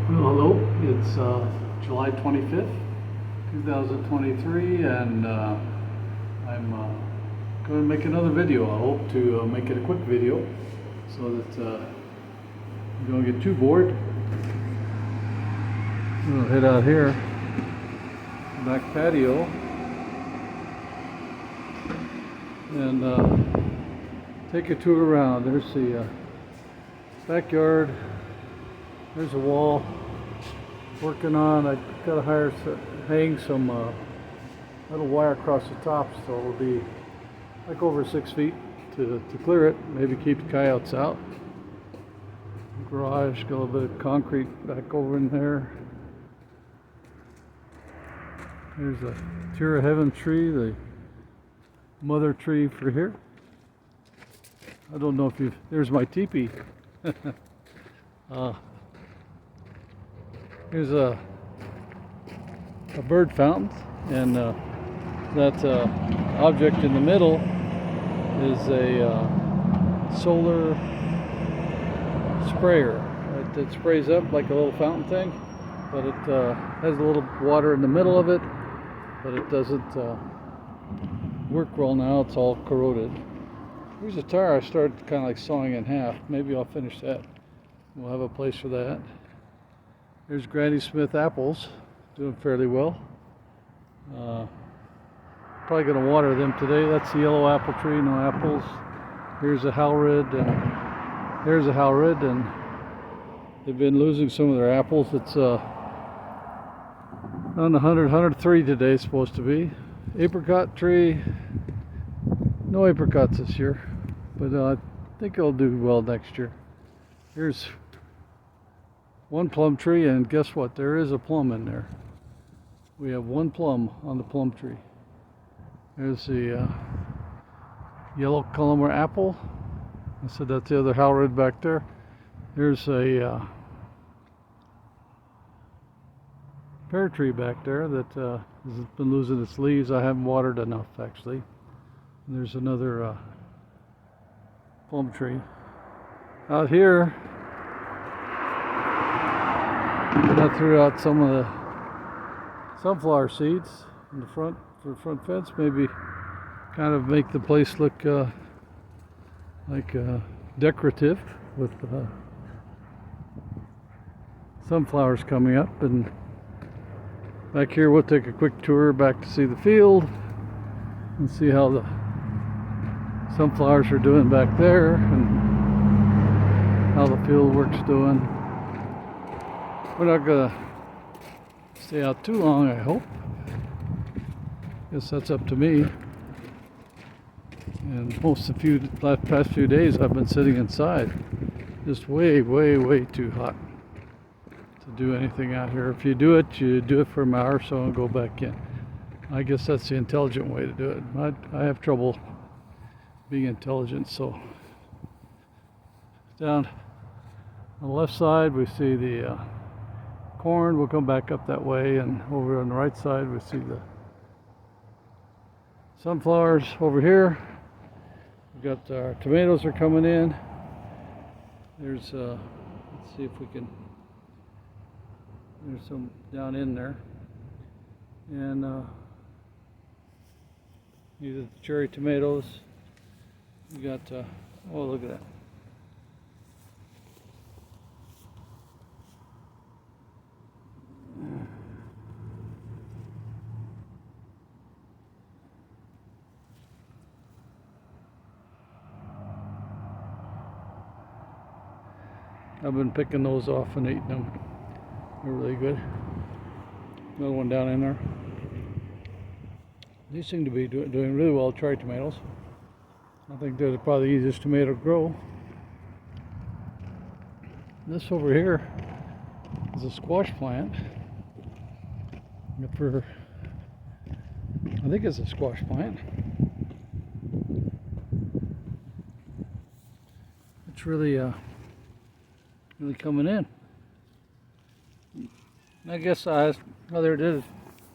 Well, hello, it's July 25th, 2023, and I'm going to make another video. I hope to make it a quick video so that you don't get too bored. We'll head out here, back patio, and take a tour around. There's the backyard. There's a wall working on. I gotta hang some metal wire across the top, so it'll be like over 6 feet to clear it. Maybe keep the coyotes out. Garage, got a little bit of concrete back over in there. There's a Tear of Heaven tree, the mother tree for here. I don't know if you've, there's my teepee. Here's a bird fountain, and that object in the middle is a solar sprayer. It sprays up like a little fountain thing, but it has a little water in the middle of it, but it doesn't work well now. It's all corroded. Here's a tire I started kind of like sawing in half. Maybe I'll finish that. We'll have a place for that. There's Granny Smith apples, doing fairly well. Probably going to water them today. That's the yellow apple tree, no apples. Here's a Halrid, and there's a Halrid, and they've been losing some of their apples. It's on 100, 103 today, it's supposed to be. Apricot tree, no apricots this year, but I think it'll do well next year. Here's one plum tree, and guess what? There is a plum in there. We have one plum on the plum tree. There's the yellow Columnar apple. I said that's the other Halrid back there. There's a pear tree back there that has been losing its leaves. I haven't watered enough, actually. And there's another plum tree. Out here, I threw out some of the sunflower seeds in the front for the front fence. Maybe kind of make the place look like decorative with sunflowers coming up. And back here, we'll take a quick tour back to see the field and see how the sunflowers are doing back there and how the field work's doing. We're not gonna stay out too long, I hope. Guess that's up to me. And the past few days I've been sitting inside. Just way too hot to do anything out here. If you do it for an hour or so and go back in. I guess that's the intelligent way to do it. I have trouble being intelligent, so down on the left side we see the corn. We'll come back up that way, and over on the right side we see the sunflowers. Over here we've got our tomatoes are coming in. There's let's see if we can, there's some down in there, and these are the cherry tomatoes. We got oh, look at that. I've been picking those off and eating them. They're really good. Another one down in there. These seem to be doing really well, cherry tomatoes. I think they're probably the easiest tomato to grow. This over here is a squash plant. I think it's a squash plant. It's really coming in. I guess oh, there it is.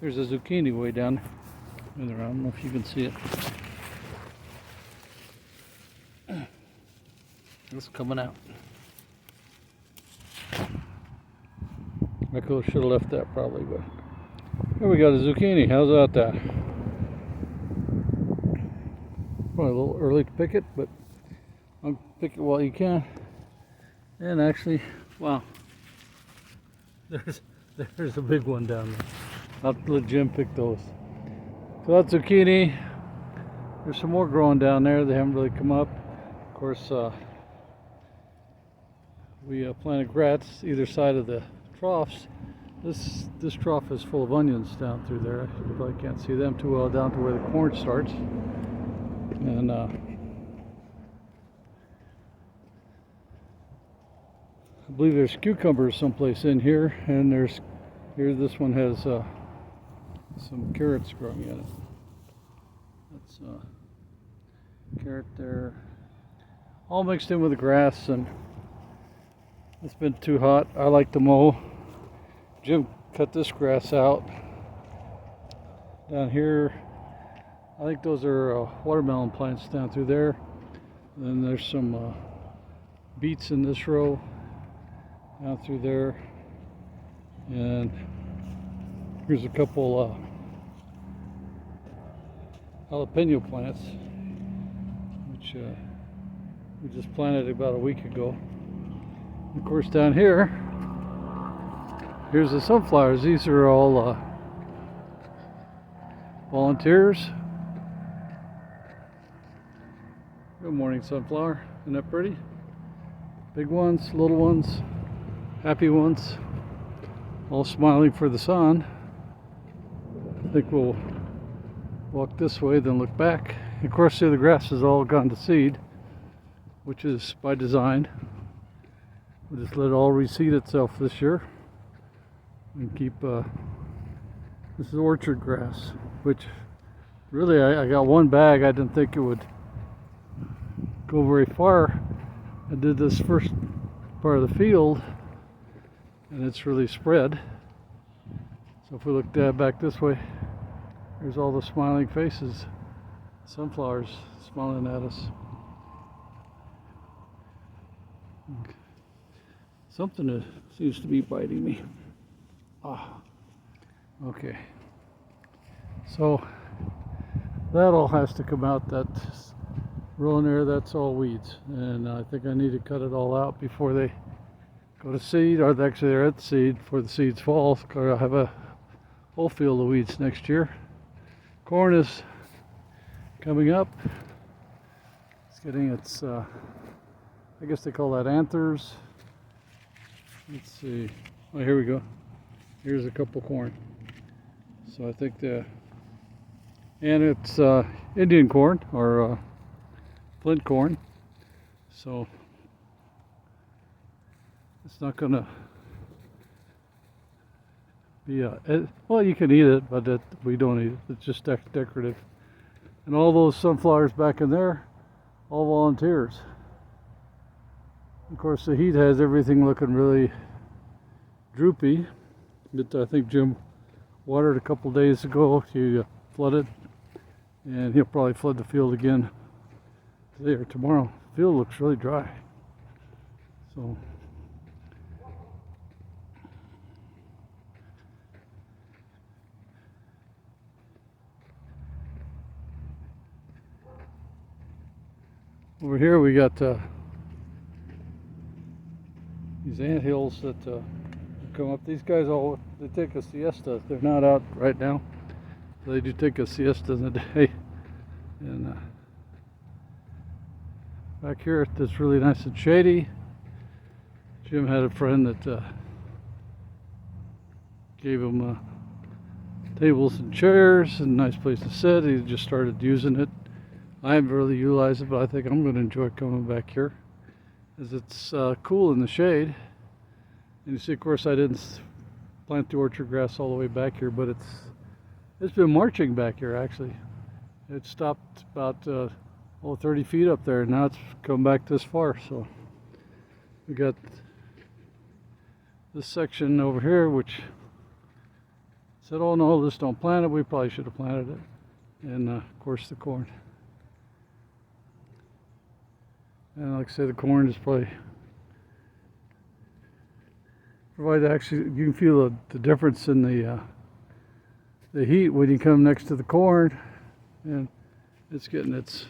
There's a zucchini way down there. I don't know if you can see it. It's coming out. I should have left that probably, but here we got a zucchini. How's that? Probably a little early to pick it, but I'll pick it while you can. And actually, wow, there's a big one down there. I'll let Jim pick those. So that's zucchini. There's some more growing down there. They haven't really come up. Of course, we planted grass either side of the troughs. This trough is full of onions down through there. You probably can't see them too well down to where the corn starts. And I believe there's cucumbers someplace in here, and this one has some carrots growing in it. That's carrot there, all mixed in with the grass, and it's been too hot. I like to mow. Jim cut this grass out down here. I think those are watermelon plants down through there. And then there's some beets in this row down through there, and here's a couple jalapeno plants, which we just planted about a week ago. Of course, down here, here's the sunflowers. These are all volunteers. Good morning, sunflower. Isn't that pretty? Big ones, little ones, happy ones, all smiling for the sun. I think we'll walk this way, then look back. Of course, see, the grass has all gone to seed, which is by design. We'll just let it all reseed itself this year and keep. This is orchard grass, which really I got one bag. I didn't think it would go very far. I did this first part of the field, and it's really spread. So if we look back this way, there's all the smiling faces, sunflowers smiling at us. Something seems to be biting me. Okay. So that all has to come out. That row in there, that's all weeds, and I think I need to cut it all out before they go to seed, or actually they're at seed before the seeds fall. I'll have a whole field of weeds next year. Corn is coming up. It's getting its, I guess they call that anthers. Let's see. Oh, here we go. Here's a couple corn. So I think and it's Indian corn, or flint corn. So it's not gonna be well, you can eat it, but we don't eat it. It's just decorative. And all those sunflowers back in there, all volunteers. Of course, the heat has everything looking really droopy. But I think Jim watered a couple days ago to flood it, and he'll probably flood the field again today or tomorrow. The field looks really dry. So over here we got these ant hills that come up. These guys they take a siesta. They're not out right now. So they do take a siesta in the day. And back here it's really nice and shady. Jim had a friend that gave him tables and chairs and a nice place to sit. He just started using it. I haven't really utilized it, but I think I'm going to enjoy coming back here, as it's cool in the shade. And you see, of course, I didn't plant the orchard grass all the way back here, but it's been marching back here actually. It stopped about 30 feet up there, and now it's come back this far. So we got this section over here, which said, "Oh no, this don't plant it." We probably should have planted it. And of course, the corn. And like I said, the corn is probably provide actually, you can feel the difference in the heat when you come next to the corn, and it's getting its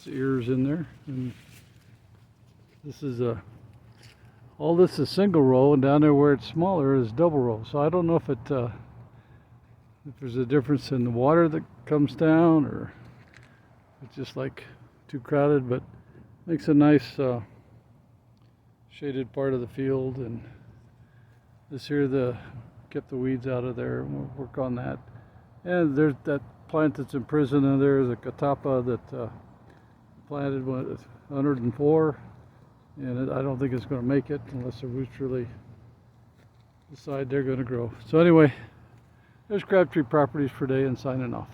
ears in there. And this is all this is single row, and down there where it's smaller is double row. So I don't know if if there's a difference in the water that comes down, or it's just like too crowded, but makes a nice shaded part of the field. And this here, get the weeds out of there, and we'll work on that. And there's that plant that's imprisoned in there, the catapa that planted 104, and I don't think it's going to make it unless the roots really decide they're going to grow. So anyway, there's Crabtree Properties for today, and signing off.